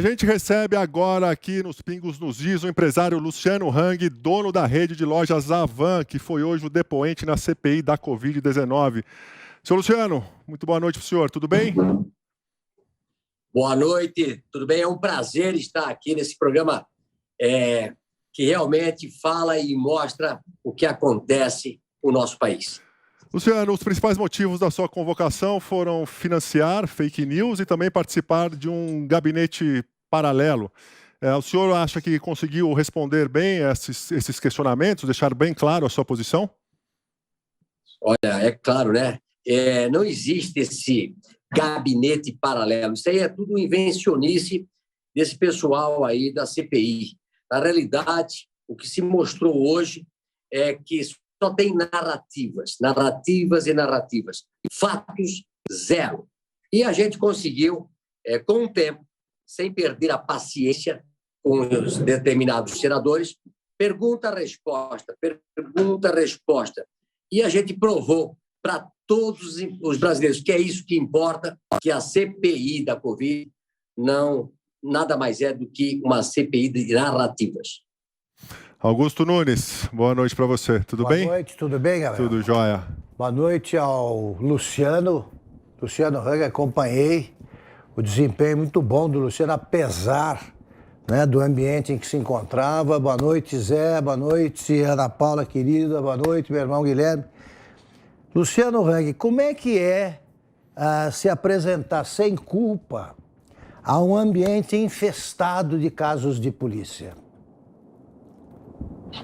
A gente recebe agora aqui nos Pingos nos Is o empresário Luciano Hang, dono da rede de lojas Avan, que foi hoje o depoente na CPI da Covid-19. Senhor Luciano, muito boa noite para o senhor, tudo bem? Boa noite, tudo bem? É um prazer estar aqui nesse programa que realmente fala e mostra o que acontece no nosso país. Luciano, os principais motivos da sua convocação foram financiar fake news e também participar de um gabinete paralelo. O senhor acha que conseguiu responder bem esses questionamentos, deixar bem claro a sua posição? Olha, é claro, né? Não existe esse gabinete paralelo. Isso aí é tudo invencionice desse pessoal aí da CPI. Na realidade, o que se mostrou hoje é que só tem narrativas e narrativas. Fatos, zero. E a gente conseguiu, com o tempo, sem perder a paciência com os determinados senadores, pergunta-resposta. E a gente provou para todos os brasileiros que é isso que importa, que a CPI da Covid nada mais é do que uma CPI de narrativas. Augusto Nunes, boa noite para você. Tudo bem? Boa noite, tudo bem, galera? Tudo jóia. Boa noite ao Luciano Hang, acompanhei o desempenho muito bom do Luciano, apesar, né, do ambiente em que se encontrava. Boa noite, Zé, boa noite, Ana Paula, querida, boa noite, meu irmão Guilherme. Luciano Hang, como é que se apresentar sem culpa a um ambiente infestado de casos de polícia?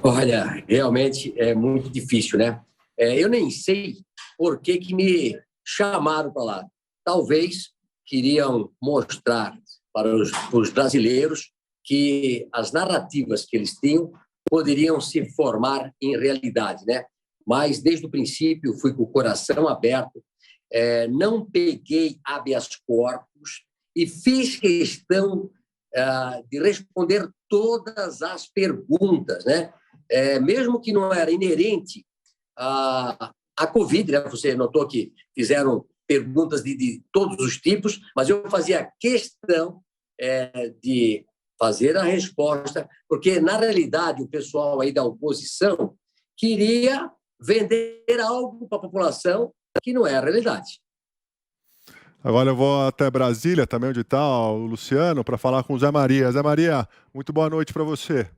Olha, realmente é muito difícil, né? Eu nem sei por que me chamaram para lá. Talvez queriam mostrar para os brasileiros que as narrativas que eles tinham poderiam se formar em realidade, né? Mas, desde o princípio, fui com o coração aberto, não peguei habeas corpus e fiz questão de responder todas as perguntas, né? Mesmo que não era inerente à Covid, né? Você notou que fizeram perguntas de todos os tipos, mas eu fazia questão de fazer a resposta, porque, na realidade, o pessoal aí da oposição queria vender algo para a população que não é a realidade. Agora eu vou até Brasília, também onde está o Luciano, para falar com o Zé Maria. Zé Maria, muito boa noite para você.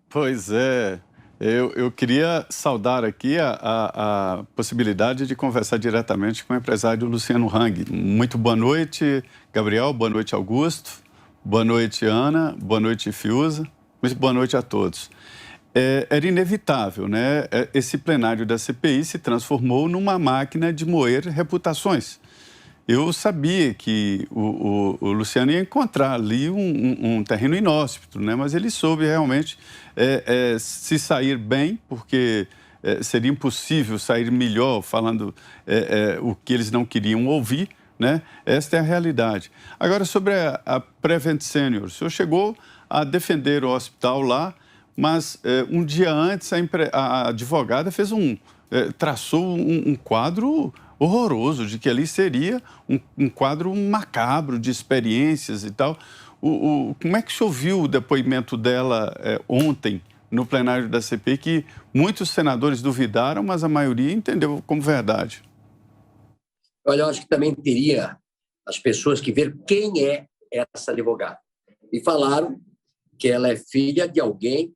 Pois é, eu queria saudar aqui a possibilidade de conversar diretamente com o empresário Luciano Hang. Muito boa noite, Gabriel, boa noite, Augusto, boa noite, Ana, boa noite, Fiuza, muito boa noite a todos. Era inevitável, né? Esse plenário da CPI se transformou numa máquina de moer reputações. Eu sabia que o Luciano ia encontrar ali um terreno inóspito, né? Mas ele soube realmente se sair bem, porque seria impossível sair melhor falando o que eles não queriam ouvir, né? Esta é a realidade. Agora, sobre a Prevent Senior, o senhor chegou a defender o hospital lá, mas um dia antes a advogada traçou um quadro horroroso de que ali seria um quadro macabro de experiências e tal. Como é que o senhor viu o depoimento dela ontem no plenário da CPI, que muitos senadores duvidaram, mas a maioria entendeu como verdade? Olha, eu acho que também teria as pessoas que ver quem é essa advogada. E falaram que ela é filha de alguém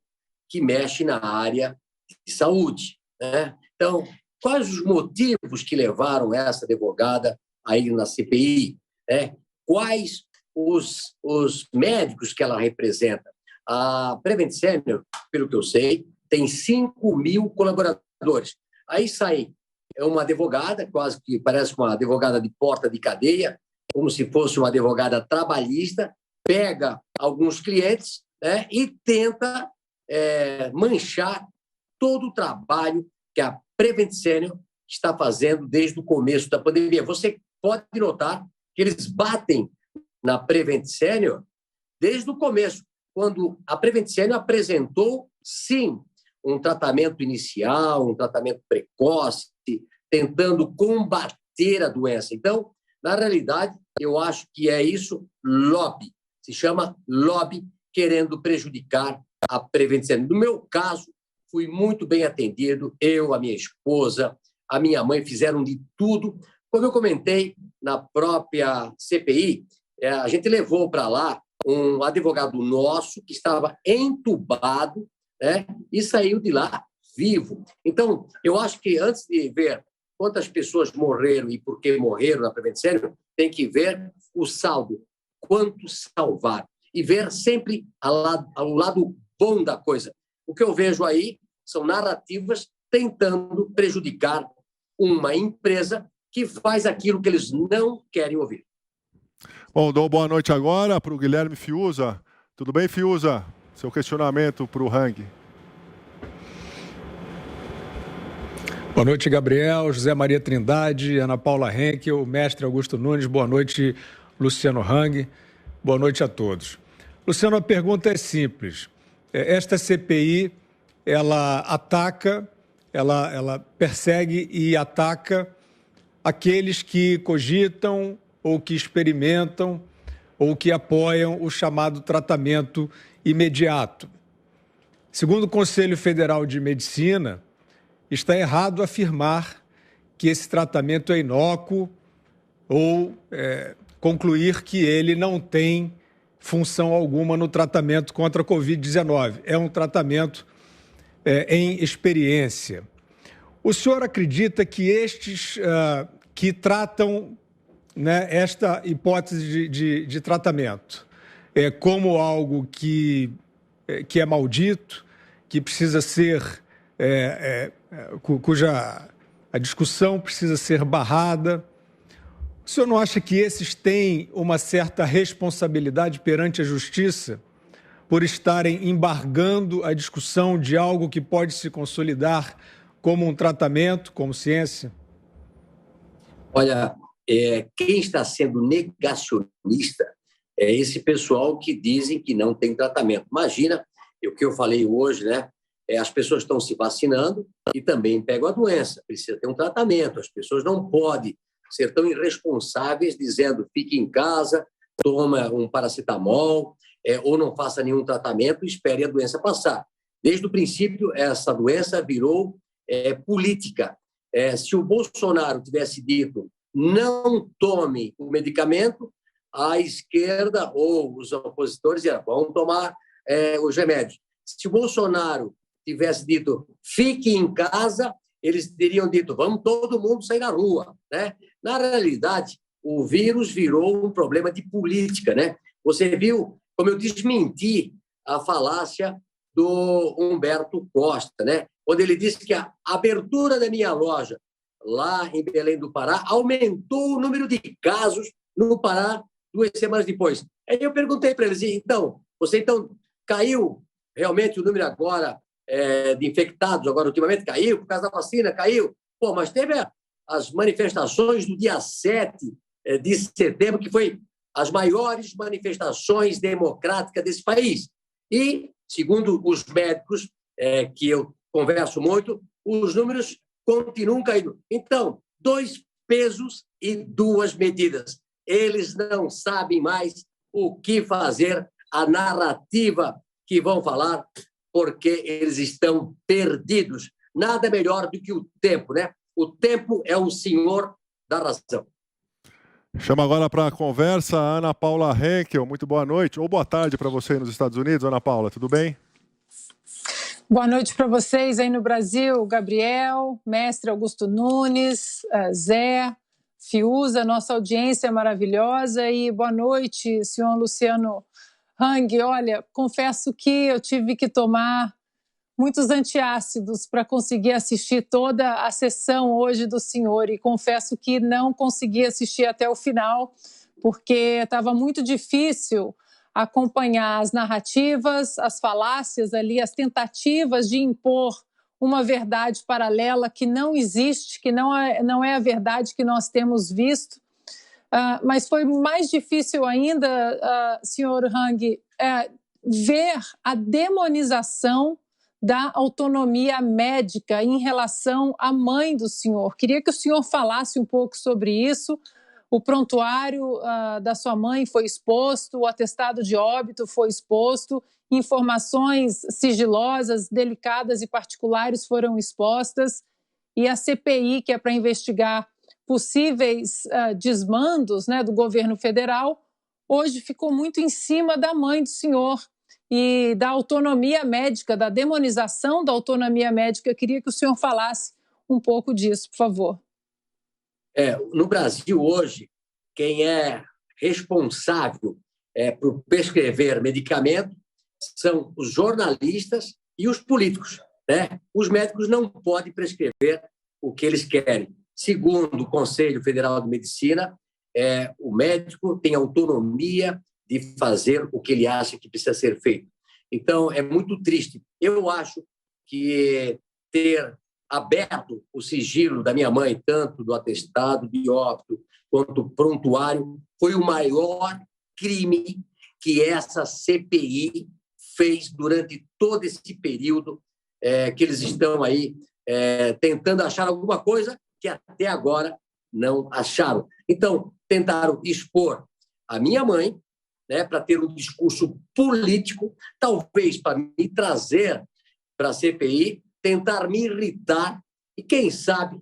que mexe na área de saúde, né? Então, quais os motivos que levaram essa advogada a ir na CPI? Né? Quais os médicos que ela representa? A Prevent Senior, pelo que eu sei, tem 5.000 colaboradores. Aí sai uma advogada, quase que parece uma advogada de porta de cadeia, como se fosse uma advogada trabalhista, pega alguns clientes, né, e tenta manchar todo o trabalho que a Prevent Senior está fazendo desde o começo da pandemia. Você pode notar que eles batem na Prevent Senior desde o começo, quando a Prevent Senior apresentou, sim, um tratamento inicial, um tratamento precoce, tentando combater a doença. Então, na realidade, eu acho que é isso, lobby. Se chama lobby, querendo prejudicar a Prevent Senior. No meu caso, fui muito bem atendido, eu, a minha esposa, a minha mãe fizeram de tudo. Como eu comentei na própria CPI, a gente levou para lá um advogado nosso que estava entubado, né, e saiu de lá vivo. Então, eu acho que antes de ver quantas pessoas morreram e por que morreram na Prevent Senior, tem que ver o saldo, quantos salvar, e ver sempre ao lado bom da coisa. O que eu vejo aí são narrativas tentando prejudicar uma empresa que faz aquilo que eles não querem ouvir. Bom, dou boa noite agora para o Guilherme Fiuza. Tudo bem, Fiuza? Seu questionamento para o Hang. Boa noite, Gabriel, José Maria Trindade, Ana Paula Henkel, mestre Augusto Nunes, boa noite, Luciano Hang, boa noite a todos. Luciano, a pergunta é simples. Esta CPI, ela ataca, ela persegue e ataca aqueles que cogitam ou que experimentam ou que apoiam o chamado tratamento imediato. Segundo o Conselho Federal de Medicina, está errado afirmar que esse tratamento é inócuo ou concluir que ele não tem função alguma no tratamento contra a Covid-19. É um tratamento em experiência. O senhor acredita que estes que tratam, né, esta hipótese de tratamento como algo que é maldito, que precisa ser, cuja a discussão precisa ser barrada? O senhor não acha que esses têm uma certa responsabilidade perante a justiça por estarem embargando a discussão de algo que pode se consolidar como um tratamento, como ciência? Olha, quem está sendo negacionista é esse pessoal que dizem que não tem tratamento. Imagina o que eu falei hoje, né? As pessoas estão se vacinando e também pegam a doença. Precisa ter um tratamento. As pessoas não podem ser tão irresponsáveis dizendo fique em casa, toma um paracetamol, ou não faça nenhum tratamento e espere a doença passar. Desde o princípio, essa doença virou política. Se o Bolsonaro tivesse dito não tome o medicamento, a esquerda ou os opositores diriam, vão tomar os remédios. Se o Bolsonaro tivesse dito fique em casa, eles teriam dito vamos todo mundo sair na rua, né? Na realidade, o vírus virou um problema de política, né? Você viu como eu desmenti a falácia do Humberto Costa, né? Quando ele disse que a abertura da minha loja lá em Belém do Pará aumentou o número de casos no Pará 2 semanas depois. Aí eu perguntei para eles, então, caiu realmente o número agora de infectados, agora ultimamente caiu, por causa da vacina, caiu. Pô, mas teve as manifestações do dia 7 de setembro, que foi as maiores manifestações democráticas desse país. E, segundo os médicos, que eu converso muito, os números continuam caindo. Então, 2 pesos e 2 medidas. Eles não sabem mais o que fazer, a narrativa que vão falar, porque eles estão perdidos. Nada melhor do que o tempo, né? O tempo é o senhor da razão. Chama agora para a conversa a Ana Paula Henkel. Muito boa noite, ou boa tarde para você aí nos Estados Unidos, Ana Paula, tudo bem? Boa noite para vocês aí no Brasil, Gabriel, mestre Augusto Nunes, Zé, Fiuza, nossa audiência maravilhosa, e boa noite, senhor Luciano Hang. Olha, confesso que eu tive que tomar muitos antiácidos para conseguir assistir toda a sessão hoje do senhor, e confesso que não consegui assistir até o final, porque estava muito difícil acompanhar as narrativas, as falácias ali, as tentativas de impor uma verdade paralela que não existe, que não é a verdade que nós temos visto. Mas foi mais difícil ainda, senhor Hang, ver a demonização da autonomia médica em relação à mãe do senhor. Queria que o senhor falasse um pouco sobre isso, O prontuário da sua mãe foi exposto, o atestado de óbito foi exposto, informações sigilosas, delicadas e particulares foram expostas, e a CPI, que é para investigar possíveis desmandos, né, do governo federal, hoje ficou muito em cima da mãe do senhor e da autonomia médica, da demonização da autonomia médica. Eu queria que o senhor falasse um pouco disso, por favor. No Brasil, hoje, quem é responsável por prescrever medicamento são os jornalistas e os políticos, né? Os médicos não podem prescrever o que eles querem. Segundo o Conselho Federal de Medicina, o médico tem autonomia de fazer o que ele acha que precisa ser feito. Então, é muito triste. Eu acho que ter aberto o sigilo da minha mãe, tanto do atestado de óbito quanto do prontuário, foi o maior crime que essa CPI fez durante todo esse período que eles estão aí tentando achar alguma coisa que até agora não acharam. Então, tentaram expor a minha mãe, né, para ter um discurso político, talvez para me trazer para a CPI, tentar me irritar e, quem sabe,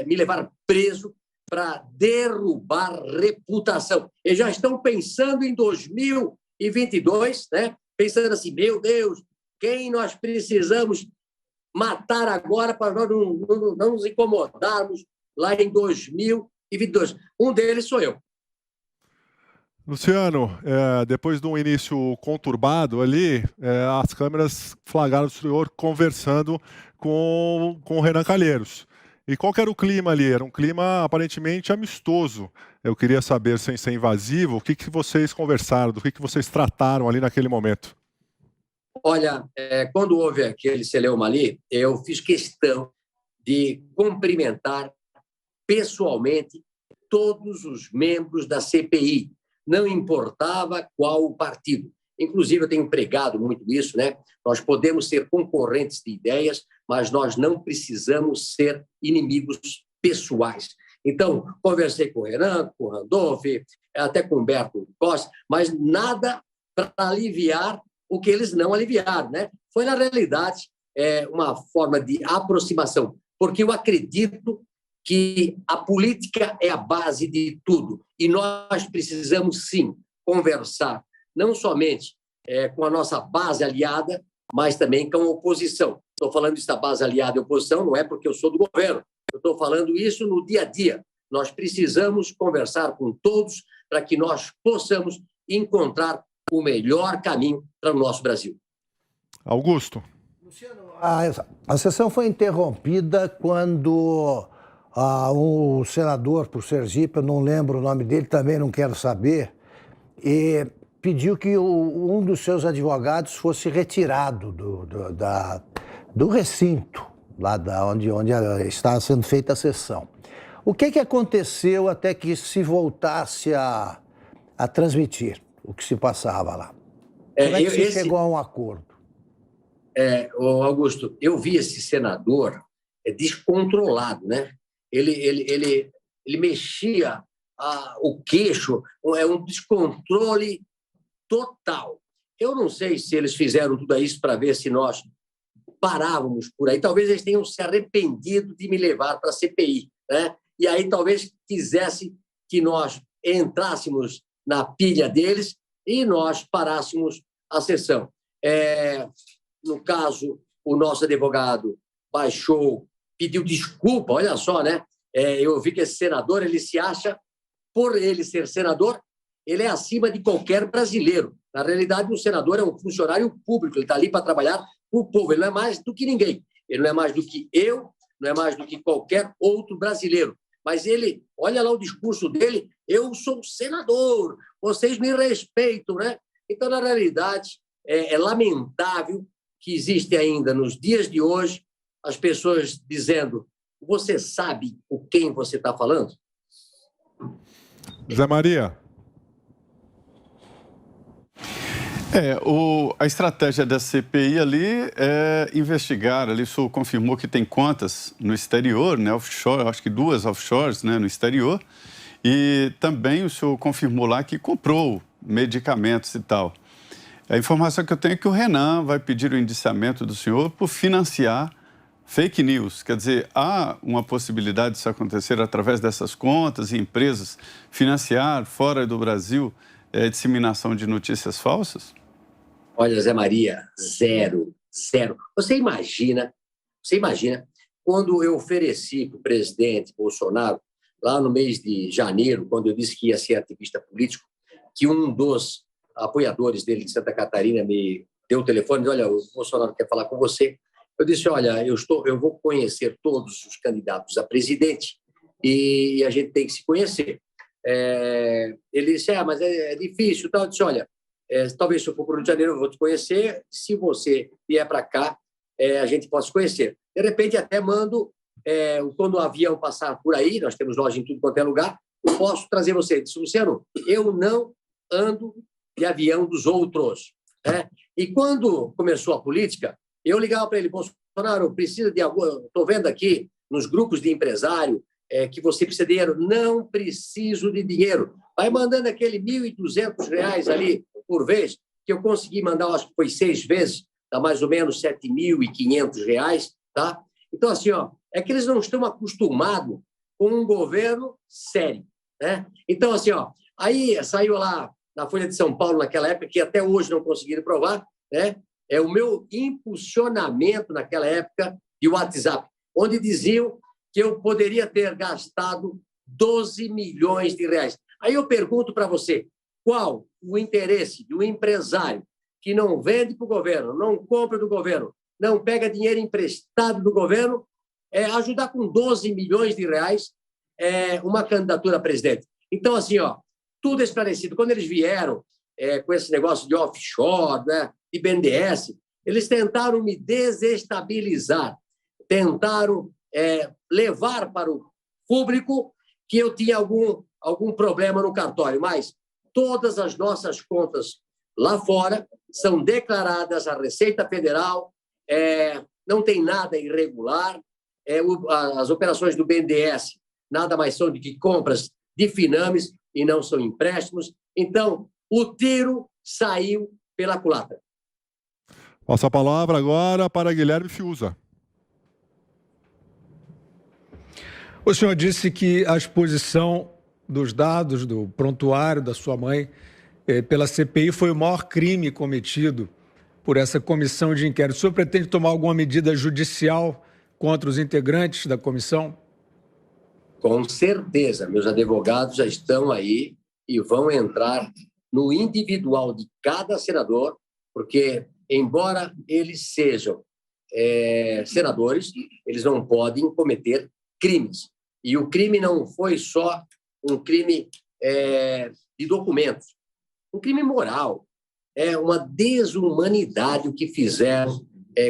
me levar preso para derrubar reputação. Eles já estão pensando em 2022, né? Pensando assim, meu Deus, quem nós precisamos matar agora para nós não nos incomodarmos lá em 2022. Um deles sou eu. Luciano, depois de um início conturbado ali, as câmeras flagraram o senhor conversando com o Renan Calheiros. E qual que era o clima ali? Era um clima aparentemente amistoso. Eu queria saber, sem ser invasivo, o que vocês conversaram, do que vocês trataram ali naquele momento. Olha, quando houve aquele celeuma ali, eu fiz questão de cumprimentar pessoalmente todos os membros da CPI. Não importava qual o partido. Inclusive, eu tenho pregado muito isso, né? Nós podemos ser concorrentes de ideias, mas nós não precisamos ser inimigos pessoais. Então, conversei com o Renan, com o Randolph, até com o Humberto Costa, mas nada para aliviar o que eles não aliviaram, né? Foi, na realidade, uma forma de aproximação, porque eu acredito que a política é a base de tudo e nós precisamos, sim, conversar, não somente com a nossa base aliada, mas também com a oposição. Estou falando isso da base aliada e oposição, não é porque eu sou do governo, eu estou falando isso no dia a dia. Nós precisamos conversar com todos para que nós possamos encontrar o melhor caminho para o nosso Brasil. Augusto. Luciano, a sessão foi interrompida quando um senador por Sergipe, eu não lembro o nome dele, também não quero saber, e pediu que um dos seus advogados fosse retirado do recinto, lá onde estava sendo feita a sessão. O que aconteceu até que se voltasse a transmitir o que se passava lá? Como é que você chegou a um acordo? Augusto, eu vi esse senador descontrolado, né? Ele mexia o queixo, um descontrole total. Eu não sei se eles fizeram tudo isso para ver se nós parávamos por aí. Talvez eles tenham se arrependido de me levar para a CPI, né? E aí talvez quisesse que nós entrássemos na pilha deles e nós parássemos a sessão. No caso, o nosso advogado baixou, pediu desculpa, olha só, né? Eu vi que esse senador, ele se acha, por ele ser senador, ele é acima de qualquer brasileiro. Na realidade, o senador é um funcionário público, ele está ali para trabalhar para o povo, ele não é mais do que ninguém. Ele não é mais do que eu, não é mais do que qualquer outro brasileiro. Mas ele, olha lá o discurso dele, eu sou senador, vocês me respeitam, né? Então, na realidade, é lamentável que existe ainda, nos dias de hoje, as pessoas dizendo, você sabe com quem você está falando? Zé Maria. A estratégia da CPI ali é investigar, ali o senhor confirmou que tem contas no exterior, né, offshore, acho que 2 offshores, né, no exterior, E também o senhor confirmou lá que comprou medicamentos e tal. A informação que eu tenho é que o Renan vai pedir o indiciamento do senhor por financiar fake news. Quer dizer, há uma possibilidade disso acontecer através dessas contas e empresas financiar fora do Brasil disseminação de notícias falsas? Olha, Zé Maria, zero. Você imagina quando eu ofereci para o presidente Bolsonaro, lá no mês de janeiro, quando eu disse que ia ser ativista político, que um dos apoiadores dele de Santa Catarina me deu o telefone e disse, olha, o Bolsonaro quer falar com você. Eu disse, olha, eu vou conhecer todos os candidatos a presidente e a gente tem que se conhecer. Ele disse, mas é difícil. Tal. Eu disse, olha, talvez se eu for para o Rio de Janeiro eu vou te conhecer, se você vier para cá, a gente pode se conhecer. De repente até mando, quando o avião passar por aí, nós temos loja em tudo quanto é lugar, eu posso trazer você. Eu disse, Luciano, eu não ando de avião dos outros. E quando começou a política, eu ligava para ele, Bolsonaro, precisa de algum... Estou vendo aqui nos grupos de empresário que você precisa de dinheiro. Não preciso de dinheiro. Vai mandando aquele R$ 1.200 ali por vez, que eu consegui mandar, acho que foi 6 vezes, dá mais ou menos R$ 7.500, tá? Então, assim, é que eles não estão acostumados com um governo sério, né? Então, assim, aí saiu lá na Folha de São Paulo, naquela época, que até hoje não conseguiram provar, né? É o meu impulsionamento naquela época de WhatsApp, onde diziam que eu poderia ter gastado 12 milhões de reais. Aí eu pergunto para você, qual o interesse de um empresário que não vende para o governo, não compra do governo, não pega dinheiro emprestado do governo, ajudar com 12 milhões de reais uma candidatura a presidente? Então, assim, tudo esclarecido. Quando eles vieram com esse negócio de offshore, né, de BNDES, eles tentaram me desestabilizar, tentaram levar para o público que eu tinha algum problema no cartório, mas todas as nossas contas lá fora são declaradas à Receita Federal, não tem nada irregular, as operações do BNDES nada mais são do que compras de finames e não são empréstimos. Então, o tiro saiu pela culatra. Passo a palavra agora para Guilherme Fiuza. O senhor disse que a exposição dos dados do prontuário da sua mãe pela CPI foi o maior crime cometido por essa comissão de inquérito. O senhor pretende tomar alguma medida judicial contra os integrantes da comissão? Com certeza. Meus advogados já estão aí e vão entrar no individual de cada senador, porque, embora eles sejam senadores, eles não podem cometer crimes. E o crime não foi só um crime de documentos, um crime moral. É uma desumanidade o que fizeram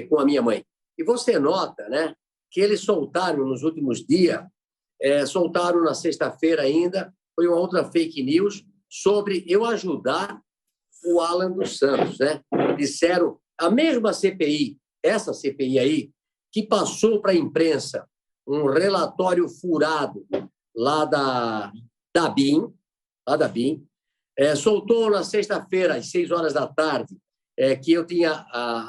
com a minha mãe. E você nota, né, que eles soltaram nos últimos dias, soltaram na sexta-feira ainda, foi uma outra fake news sobre eu ajudar o Alan dos Santos, né? Disseram, a mesma CPI, essa CPI aí, que passou para a imprensa um relatório furado lá da BIM, soltou na sexta-feira, às 6 horas da tarde, que eu tinha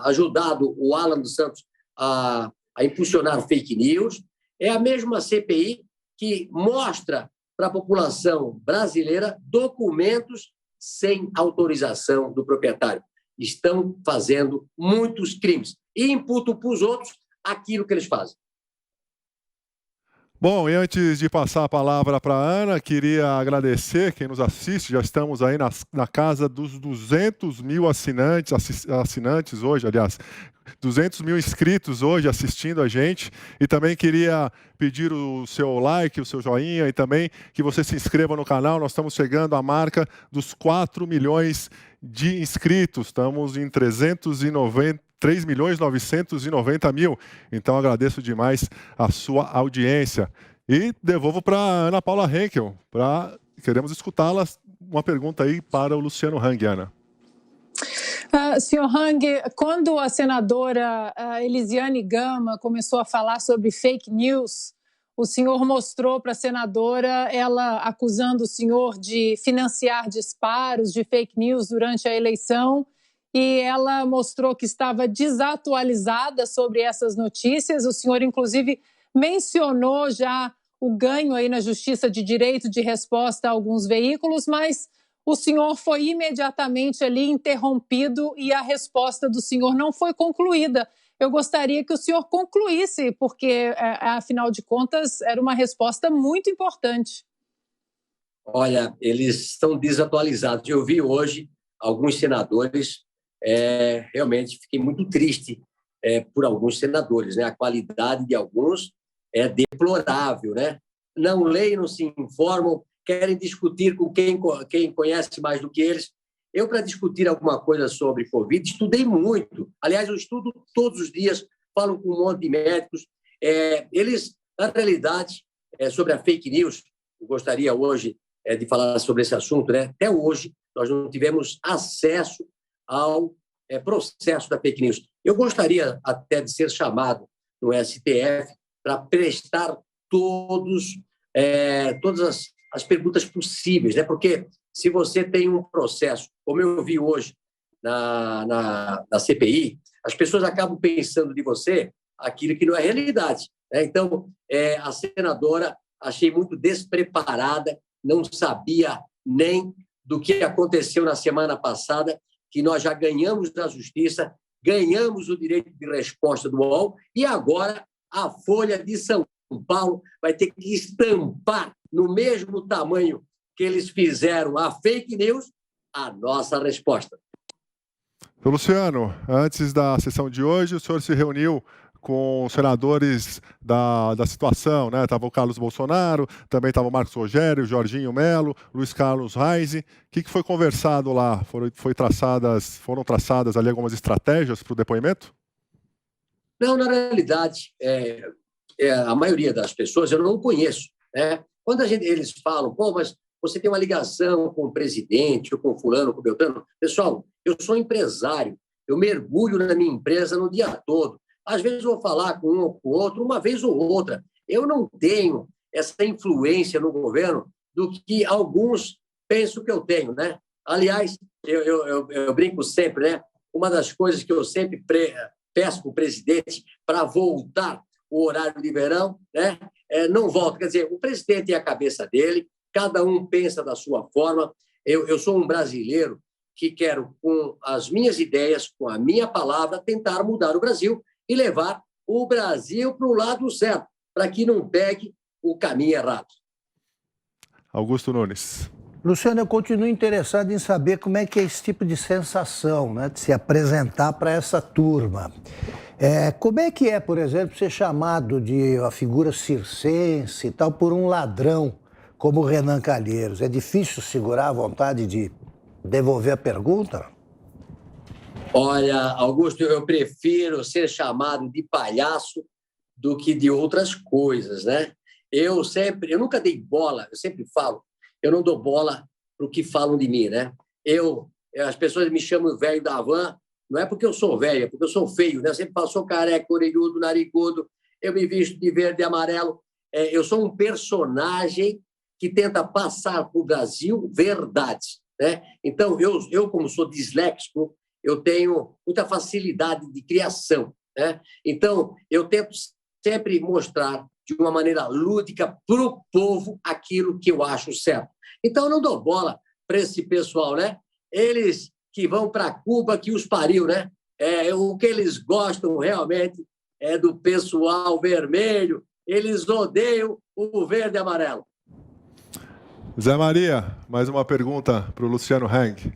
ajudado o Alan dos Santos a impulsionar fake news. É a mesma CPI que mostra para a população brasileira documentos sem autorização do proprietário. Estão fazendo muitos crimes e imputam para os outros aquilo que eles fazem. Bom, e antes de passar a palavra para a Ana, queria agradecer quem nos assiste. Já estamos aí na casa dos 200 mil assinantes hoje, aliás, 200 mil inscritos hoje assistindo a gente. E também queria pedir o seu like, o seu joinha e também que você se inscreva no canal. Nós estamos chegando à marca dos 4 milhões de inscritos. Estamos em 3.990.000. Então, agradeço demais a sua audiência. E devolvo para a Ana Paula Henkel. Queremos escutá-la. Uma pergunta aí para o Luciano Hang, Ana. Senhor Hang, quando a senadora Elisiane Gama começou a falar sobre fake news, o senhor mostrou para a senadora ela acusando o senhor de financiar disparos de fake news durante a eleição, e ela mostrou que estava desatualizada sobre essas notícias. O senhor, inclusive, mencionou já o ganho aí na Justiça de direito de resposta a alguns veículos, mas o senhor foi imediatamente ali interrompido e a resposta do senhor não foi concluída. Eu gostaria que o senhor concluísse, porque, afinal de contas, era uma resposta muito importante. Olha, eles estão desatualizados. Eu vi hoje alguns senadores, realmente fiquei muito triste por alguns senadores, né? A qualidade de alguns é deplorável, né? Não leem, não se informam, querem discutir com quem conhece mais do que eles. Eu, para discutir alguma coisa sobre Covid, estudei muito. Aliás, eu estudo todos os dias, falo com um monte de médicos. Eles, na realidade, sobre a fake news, eu gostaria hoje de falar sobre esse assunto, né? Até hoje, nós não tivemos acesso ao processo da fake news. Eu gostaria até de ser chamado no STF para prestar todas as perguntas possíveis, né? Porque se você tem um processo, como eu vi hoje na CPI, as pessoas acabam pensando de você aquilo que não é realidade, né? Então, a senadora achei muito despreparada, não sabia nem do que aconteceu na semana passada, que nós já ganhamos na Justiça, ganhamos o direito de resposta do UOL e agora a Folha de São Paulo vai ter que estampar no mesmo tamanho que eles fizeram a fake news, a nossa resposta. Luciano, antes da sessão de hoje, o senhor se reuniu com os senadores da situação, né? Estava o Carlos Bolsonaro, também estava o Marcos Rogério, Jorginho Melo, Luiz Carlos Reis. O que foi conversado lá? Foram traçadas ali algumas estratégias para o depoimento? Não, na realidade, a maioria das pessoas eu não conheço, né? Quando eles falam, pô, mas você tem uma ligação com o presidente, ou com fulano, com o Beltrano. Pessoal, eu sou empresário, eu mergulho na minha empresa no dia todo. Às vezes eu vou falar com um ou com o outro, uma vez ou outra. Eu não tenho essa influência no governo do que alguns pensam que eu tenho, né? Aliás, eu brinco sempre, né? Uma das coisas que eu sempre peço para o presidente para voltar o horário de verão, né? Não volta. Quer dizer, o presidente tem a cabeça dele, cada um pensa da sua forma. Eu sou um brasileiro que quero, com as minhas ideias, com a minha palavra, tentar mudar o Brasil e levar o Brasil para o lado certo, para que não pegue o caminho errado. Augusto Nunes. Luciano, eu continuo interessado em saber como é que é esse tipo de sensação, né, de se apresentar para essa turma. Como é que é, por exemplo, ser chamado de uma figura circense e tal por um ladrão como o Renan Calheiros? É difícil segurar a vontade de devolver a pergunta? Olha, Augusto, eu prefiro ser chamado de palhaço do que de outras coisas, né? Eu nunca dei bola, eu sempre falo, eu não dou bola para o que falam de mim, né? As pessoas me chamam velho da van, não é porque eu sou velho, é porque eu sou feio, né? Eu sempre falo, sou careca, orelhudo, narigudo, eu me visto de verde e amarelo. Eu sou um personagem que tenta passar para o Brasil verdades, né? Então, eu como sou disléxico, eu tenho muita facilidade de criação, né? Então, eu tento sempre mostrar de uma maneira lúdica para o povo aquilo que eu acho certo. Então, eu não dou bola para esse pessoal, né? Eles que vão para Cuba, que os pariu, né? O que eles gostam realmente é do pessoal vermelho, eles odeiam o verde e amarelo. Zé Maria, mais uma pergunta para o Luciano Hang.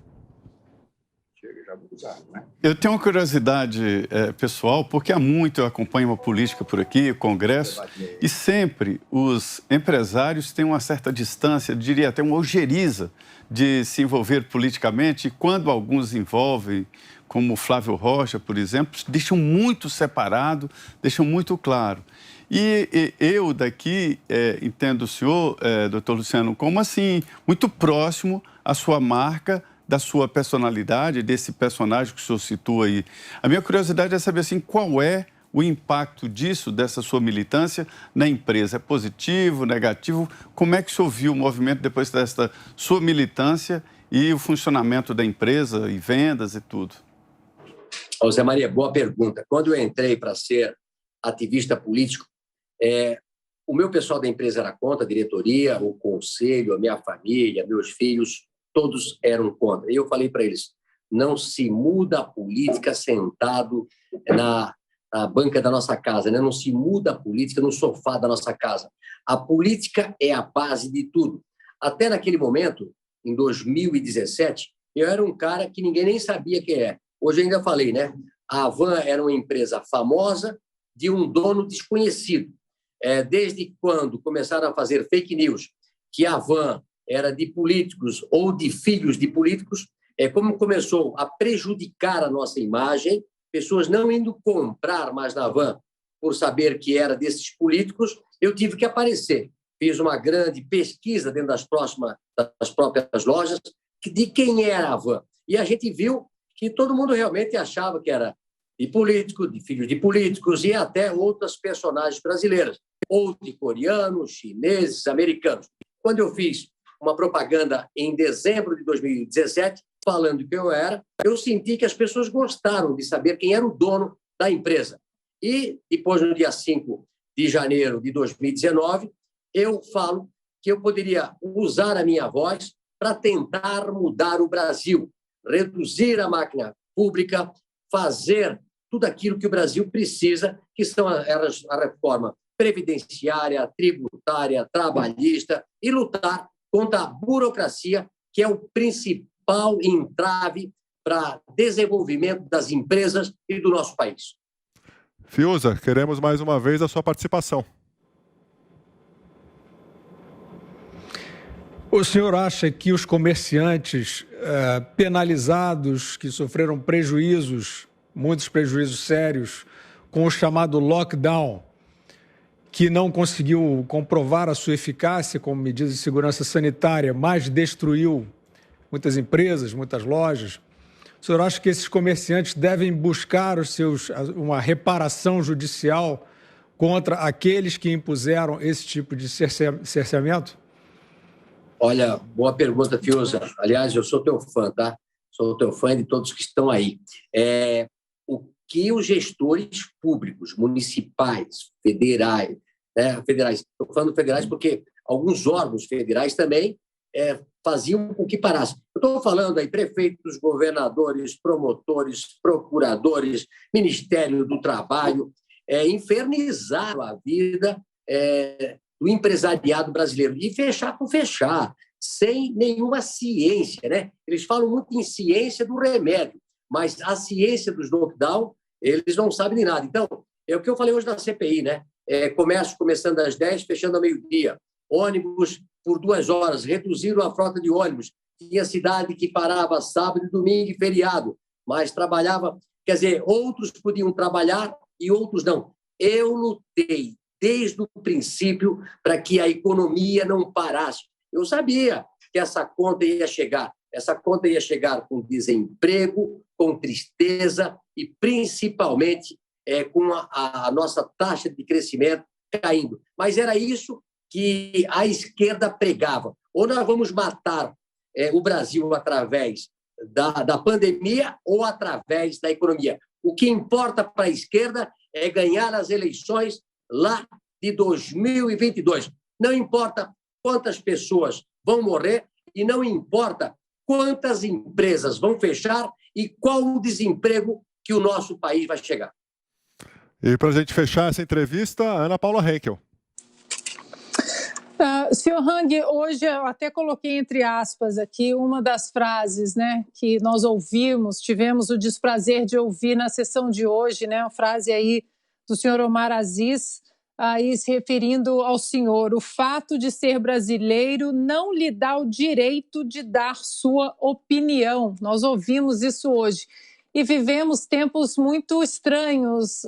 Eu tenho uma curiosidade pessoal, porque há muito eu acompanho a política por aqui, o Congresso, e sempre os empresários têm uma certa distância, diria até uma ojeriza de se envolver politicamente, e quando alguns envolvem, como Flávio Rocha, por exemplo, deixam muito separado, deixam muito claro. E eu daqui entendo o senhor, doutor Luciano, como assim, muito próximo à sua marca, da sua personalidade, desse personagem que o senhor citou aí. A minha curiosidade é saber assim, qual é o impacto disso, dessa sua militância, na empresa? É positivo, negativo? Como é que o senhor viu o movimento depois dessa sua militância e o funcionamento da empresa e vendas e tudo? Ô, Zé Maria, boa pergunta. Quando eu entrei para ser ativista político, o meu pessoal da empresa era contra, a diretoria, o conselho, a minha família, meus filhos, todos eram contra. E eu falei para eles, não se muda a política sentado na banca da nossa casa, né? Não se muda a política no sofá da nossa casa. A política é a base de tudo. Até naquele momento, em 2017, eu era um cara que ninguém nem sabia quem é. Hoje eu ainda falei, né? A Havan era uma empresa famosa de um dono desconhecido. Desde quando começaram a fazer fake news que a Havan era de políticos ou de filhos de políticos, como começou a prejudicar a nossa imagem, pessoas não indo comprar mais na Havan por saber que era desses políticos, eu tive que aparecer. Fiz uma grande pesquisa dentro das próprias lojas de quem era a Havan. E a gente viu que todo mundo realmente achava que era de político, de filhos de políticos e até outras personagens brasileiras, ou de coreanos, chineses, americanos. Quando eu fiz uma propaganda em dezembro de 2017, falando que eu era, eu senti que as pessoas gostaram de saber quem era o dono da empresa. E depois, no dia 5 de janeiro de 2019, eu falo que eu poderia usar a minha voz para tentar mudar o Brasil, reduzir a máquina pública, fazer tudo aquilo que o Brasil precisa, que são a reforma previdenciária, tributária, trabalhista, e lutar contra a burocracia, que é o principal entrave para desenvolvimento das empresas e do nosso país. Fiuza, queremos mais uma vez a sua participação. O senhor acha que os comerciantes penalizados, que sofreram prejuízos, muitos prejuízos sérios, com o chamado lockdown, que não conseguiu comprovar a sua eficácia como medida de segurança sanitária, mas destruiu muitas empresas, muitas lojas, o senhor acha que esses comerciantes devem buscar uma reparação judicial contra aqueles que impuseram esse tipo de cerceamento? Olha, boa pergunta, Fiuza. Aliás, eu sou teu fã, tá? Sou teu fã de todos que estão aí. O que os gestores públicos, municipais, federais, estou falando federais porque alguns órgãos federais também faziam com que parasse. Eu estou falando aí prefeitos, governadores, promotores, procuradores, Ministério do Trabalho, infernizaram a vida do empresariado brasileiro e fechar por fechar, sem nenhuma ciência, né? Eles falam muito em ciência do remédio, mas a ciência dos lockdown, eles não sabem de nada. Então, é o que eu falei hoje na CPI, né? Comércio começando às 10, fechando ao meio-dia. Ônibus por 2 horas, reduziram a frota de ônibus. Tinha cidade que parava sábado, domingo e feriado, mas trabalhava... Quer dizer, outros podiam trabalhar e outros não. Eu lutei desde o princípio para que a economia não parasse. Eu sabia que essa conta ia chegar. Essa conta ia chegar com desemprego, com tristeza e, principalmente, com a nossa taxa de crescimento caindo. Mas era isso que a esquerda pregava. Ou nós vamos matar o Brasil através da pandemia ou através da economia. O que importa para a esquerda é ganhar as eleições lá de 2022. Não importa quantas pessoas vão morrer e não importa quantas empresas vão fechar e qual o desemprego que o nosso país vai chegar. E para a gente fechar essa entrevista, Ana Paula Henkel. Senhor Hang, hoje eu até coloquei entre aspas aqui uma das frases, né, que nós tivemos o desprazer de ouvir na sessão de hoje, né, uma frase aí do senhor Omar Aziz, aí se referindo ao senhor: o fato de ser brasileiro não lhe dá o direito de dar sua opinião. Nós ouvimos isso hoje. E vivemos tempos muito estranhos,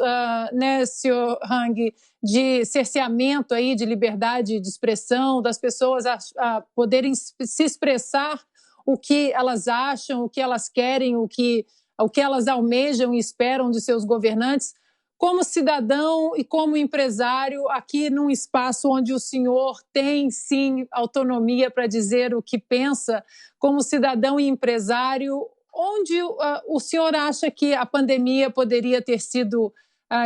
né, senhor Hang, de cerceamento aí de liberdade de expressão, das pessoas a poderem se expressar o que elas acham, o que elas querem, o que elas almejam e esperam de seus governantes. como cidadão e como empresário, aqui num espaço onde o senhor tem, sim, autonomia para dizer o que pensa, como cidadão e empresário, onde o senhor acha que a pandemia poderia ter sido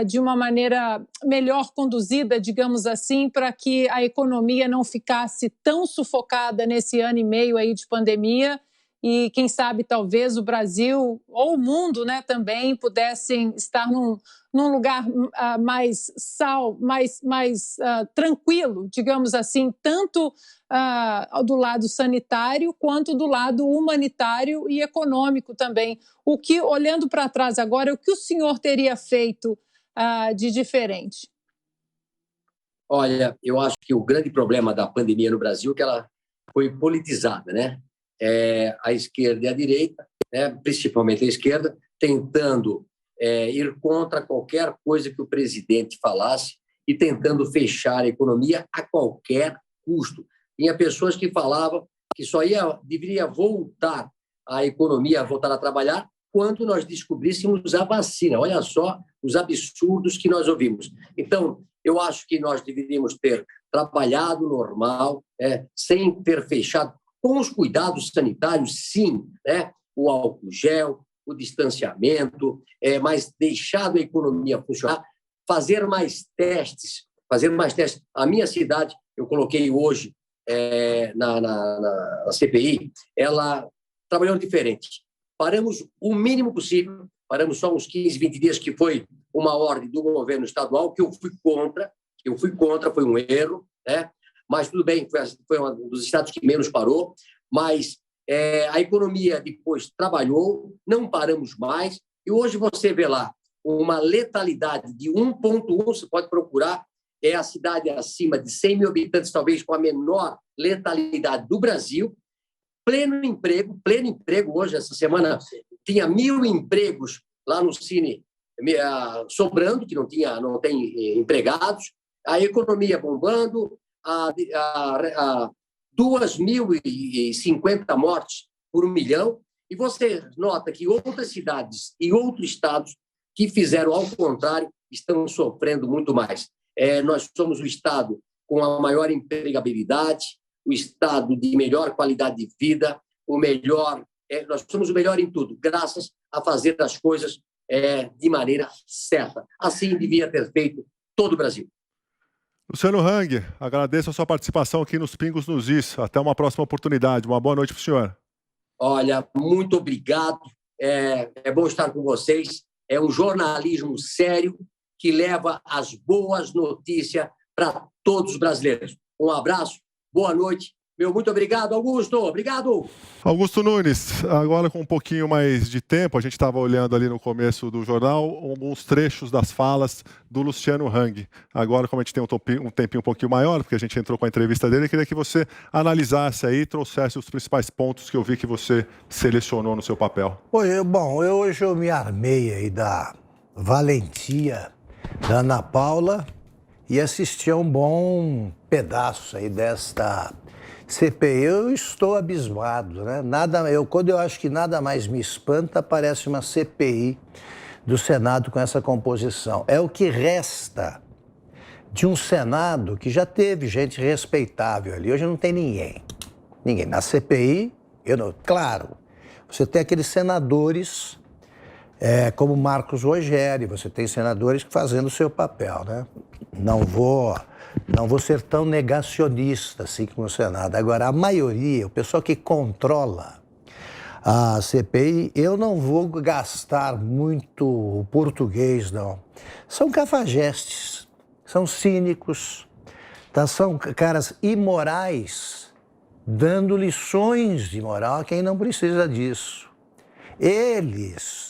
de uma maneira melhor conduzida, digamos assim, para que a economia não ficasse tão sufocada nesse ano e meio aí de pandemia e, quem sabe, talvez o Brasil ou o mundo, né, também pudessem estar num lugar mais tranquilo, digamos assim, tanto do lado sanitário quanto do lado humanitário e econômico também. O que, olhando para trás agora, o que o senhor teria feito de diferente? Olha, eu acho que o grande problema da pandemia no Brasil é que ela foi politizada, né? A esquerda e a direita, né, principalmente a esquerda, tentando ir contra qualquer coisa que o presidente falasse e tentando fechar a economia a qualquer custo. Tinha pessoas que falavam que só deveria voltar a economia, voltar a trabalhar, quando nós descobríssemos a vacina. Olha só os absurdos que nós ouvimos. Então, eu acho que nós deveríamos ter trabalhado normal, sem ter fechado, com os cuidados sanitários, sim, né? O álcool gel, o distanciamento, mas deixado a economia funcionar, fazer mais testes. A minha cidade, eu coloquei hoje na CPI, ela trabalhou diferente. Paramos o mínimo possível, paramos só uns 15, 20 dias, que foi uma ordem do governo estadual, que eu fui contra, foi um erro, né? Mas tudo bem, foi um dos estados que menos parou, mas a economia depois trabalhou, não paramos mais, e hoje você vê lá uma letalidade de 1,1, você pode procurar, é a cidade acima de 100 mil habitantes, talvez com a menor letalidade do Brasil, pleno emprego hoje, essa semana, tinha 1.000 empregos lá no Cine sobrando, que não tem empregados, a economia bombando, 2.050 mortes por 1 milhão, e você nota que outras cidades e outros estados que fizeram ao contrário estão sofrendo muito mais. Nós somos o estado com a maior empregabilidade, o estado de melhor qualidade de vida, nós somos o melhor em tudo, graças a fazer as coisas de maneira certa. Assim devia ter feito todo o Brasil. Luciano Hang, agradeço a sua participação aqui nos Pingos nos Is. Até uma próxima oportunidade. Uma boa noite para o senhor. Olha, muito obrigado. É bom estar com vocês. É um jornalismo sério que leva as boas notícias para todos os brasileiros. Um abraço, boa noite. Muito obrigado, Augusto. Obrigado. Augusto Nunes, agora com um pouquinho mais de tempo, a gente estava olhando ali no começo do jornal alguns trechos das falas do Luciano Hang. Agora, como a gente tem um tempinho um pouquinho maior, porque a gente entrou com a entrevista dele, eu queria que você analisasse aí e trouxesse os principais pontos que eu vi que você selecionou no seu papel. Hoje eu me armei aí da valentia da Ana Paula e assisti a um bom pedaço aí desta CPI. Eu estou abismado, né? Quando eu acho que nada mais me espanta, parece uma CPI do Senado com essa composição. É o que resta de um Senado que já teve gente respeitável ali. Hoje não tem ninguém. Na CPI, claro, você tem aqueles senadores como Marcos Rogério, você tem senadores fazendo o seu papel, né? Não vou ser tão negacionista assim como o Senado. Agora, a maioria, o pessoal que controla a CPI, eu não vou gastar muito o português, não. São cafajestes, são cínicos, são caras imorais, dando lições de moral a quem não precisa disso. Eles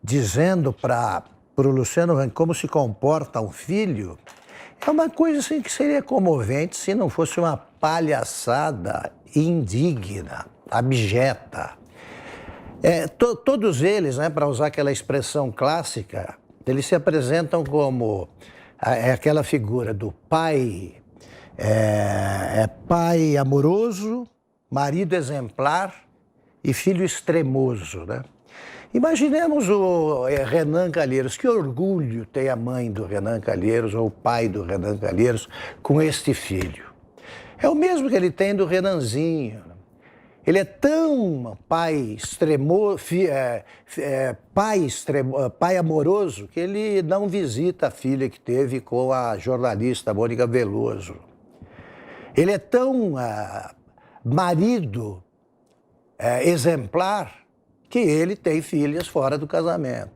dizendo para o Luciano Hang como se comporta um filho, é uma coisa assim que seria comovente se não fosse uma palhaçada indigna, abjeta. Todos eles, né, para usar aquela expressão clássica, eles se apresentam como aquela figura do pai, pai amoroso, marido exemplar e filho extremoso, né? Imaginemos o Renan Calheiros. Que orgulho tem a mãe do Renan Calheiros ou o pai do Renan Calheiros com este filho. É o mesmo que ele tem do Renanzinho. Ele é tão pai amoroso que ele não visita a filha que teve com a jornalista Mônica Veloso. Ele é tão marido exemplar que ele tem filhas fora do casamento.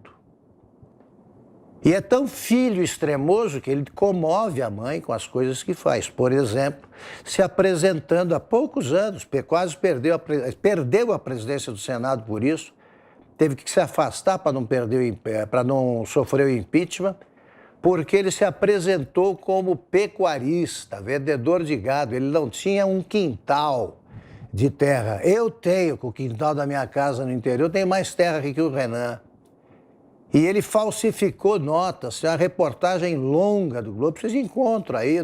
E é tão filho extremoso que ele comove a mãe com as coisas que faz. Por exemplo, se apresentando há poucos anos, quase perdeu a presidência do Senado por isso, teve que se afastar para não sofrer o impeachment, porque ele se apresentou como pecuarista, vendedor de gado. Ele não tinha um quintal de terra. Eu tenho, com o quintal da minha casa no interior, eu tenho mais terra que o Renan. E ele falsificou notas, a reportagem longa do Globo, vocês encontram aí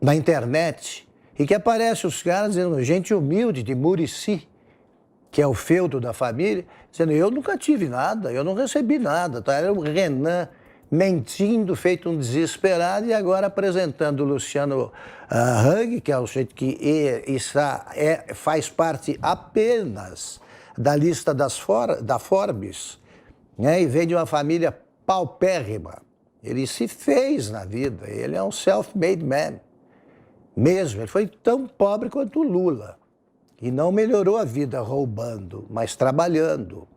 na internet, e que aparece os caras dizendo, gente humilde de Murici, que é o feudo da família, dizendo, eu nunca tive nada, eu não recebi nada, tá? Era o Renan mentindo, feito um desesperado, e agora apresentando o Luciano Hang, que é o sujeito que faz parte apenas da lista da Forbes, né? E vem de uma família paupérrima. Ele se fez na vida, ele é um self-made man, mesmo. Ele foi tão pobre quanto o Lula, e não melhorou a vida roubando, mas trabalhando.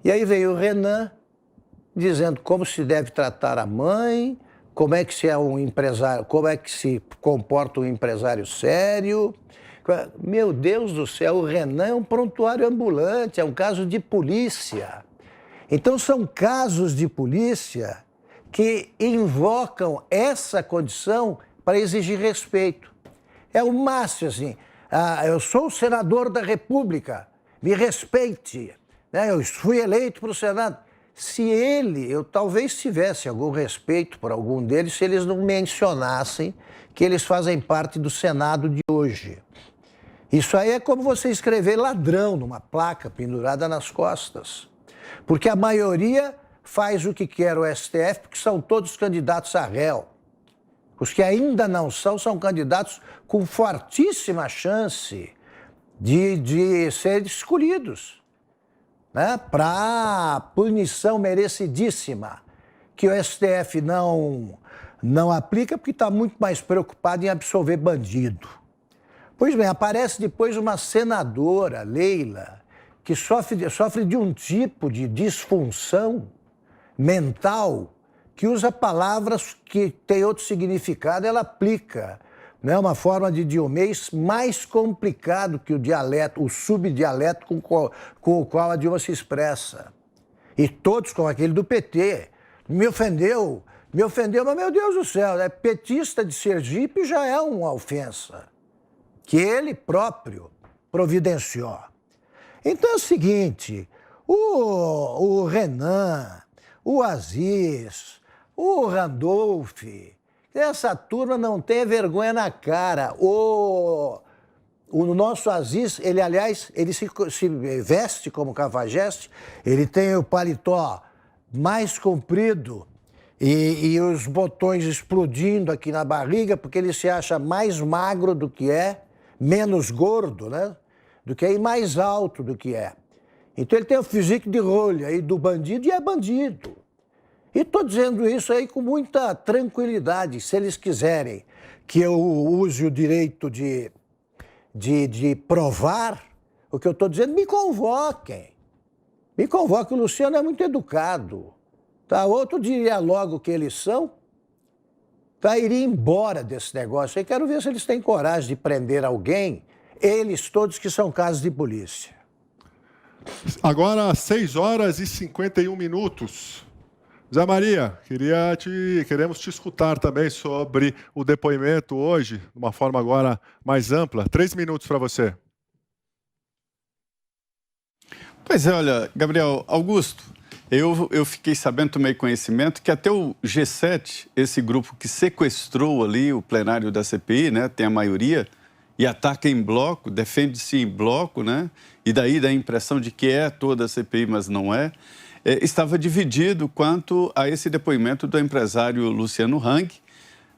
E aí veio o Renan, dizendo como se deve tratar a mãe, como é que se é um empresário, como é que se comporta um empresário sério. Meu Deus do céu, o Renan é um prontuário ambulante, é um caso de polícia. Então são casos de polícia que invocam essa condição para exigir respeito. É o máximo assim, eu sou o senador da República, me respeite, né? Eu fui eleito para o Senado. Se eu talvez tivesse algum respeito por algum deles, se eles não mencionassem que eles fazem parte do Senado de hoje. Isso aí é como você escrever ladrão numa placa pendurada nas costas. Porque a maioria faz o que quer o STF, porque são todos candidatos a réu. Os que ainda não são candidatos com fortíssima chance de serem escolhidos, né? Para punição merecidíssima, que o STF não aplica porque está muito mais preocupado em absolver bandido. Pois bem, aparece depois uma senadora, Leila, que sofre de um tipo de disfunção mental que usa palavras que têm outro significado, ela aplica, né, uma forma de diomês mais complicado que o dialeto, o subdialeto com o qual a Dilma se expressa. E todos com aquele do PT. Me ofendeu, mas meu Deus do céu, né? Petista de Sergipe já é uma ofensa que ele próprio providenciou. Então é o seguinte, o Renan, o Aziz, o Randolph, essa turma não tem vergonha na cara. O nosso Aziz, ele aliás, ele se veste como cafajeste, ele tem o paletó mais comprido e os botões explodindo aqui na barriga, porque ele se acha mais magro do que é, menos gordo, né? Do que é e mais alto do que é. Então ele tem o physique de rolha aí do bandido e é bandido. E estou dizendo isso aí com muita tranquilidade. Se eles quiserem que eu use o direito de provar o que eu estou dizendo, me convoquem. Me convoquem. O Luciano é muito educado. Tá? Outro diria logo que eles são. Tá? Iria embora desse negócio. Eu quero ver se eles têm coragem de prender alguém, eles todos que são casos de polícia. Agora, 6h51. Zé Maria, queremos te escutar também sobre o depoimento hoje, de uma forma agora mais ampla. 3 minutos para você. Pois é, olha, Gabriel, Augusto, eu fiquei sabendo, tomei conhecimento, que até o G7, esse grupo que sequestrou ali o plenário da CPI, né, tem a maioria, e ataca em bloco, defende-se em bloco, né? E daí dá a impressão de que é toda a CPI, mas não é. Estava dividido quanto a esse depoimento do empresário Luciano Hang,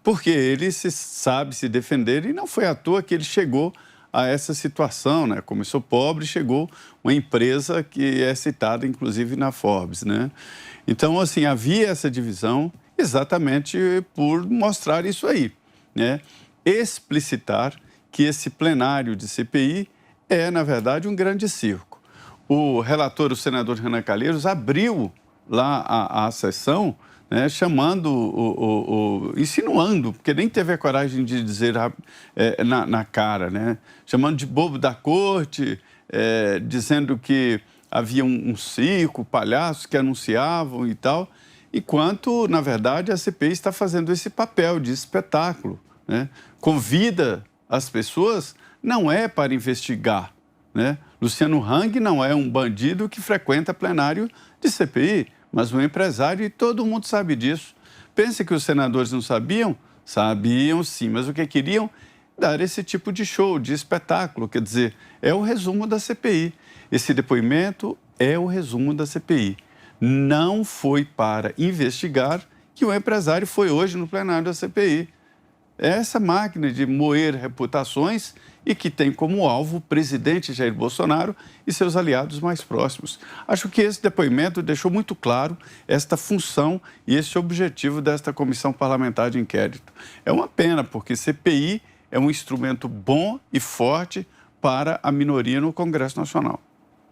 porque ele sabe se defender e não foi à toa que ele chegou a essa situação, né? Começou pobre, chegou uma empresa que é citada, inclusive, na Forbes, né? Então, assim, havia essa divisão exatamente por mostrar isso aí, né? Explicitar que esse plenário de CPI é, na verdade, um grande circo. O relator, o senador Renan Calheiros, abriu lá a sessão, né, chamando, insinuando, porque nem teve a coragem de dizer na cara, né, chamando de bobo da corte, dizendo que havia um circo, palhaços que anunciavam e tal, enquanto, na verdade, a CPI está fazendo esse papel de espetáculo, né, convida as pessoas, não é para investigar, né? Luciano Hang não é um bandido que frequenta plenário de CPI, mas um empresário, e todo mundo sabe disso. Pensa que os senadores não sabiam? Sabiam sim, mas o que queriam? Dar esse tipo de show, de espetáculo, quer dizer, é o resumo da CPI. Esse depoimento é o resumo da CPI. Não foi para investigar que o empresário foi hoje no plenário da CPI. É essa máquina de moer reputações e que tem como alvo o presidente Jair Bolsonaro e seus aliados mais próximos. Acho que esse depoimento deixou muito claro esta função e esse objetivo desta comissão parlamentar de inquérito. É uma pena, porque CPI é um instrumento bom e forte para a minoria no Congresso Nacional.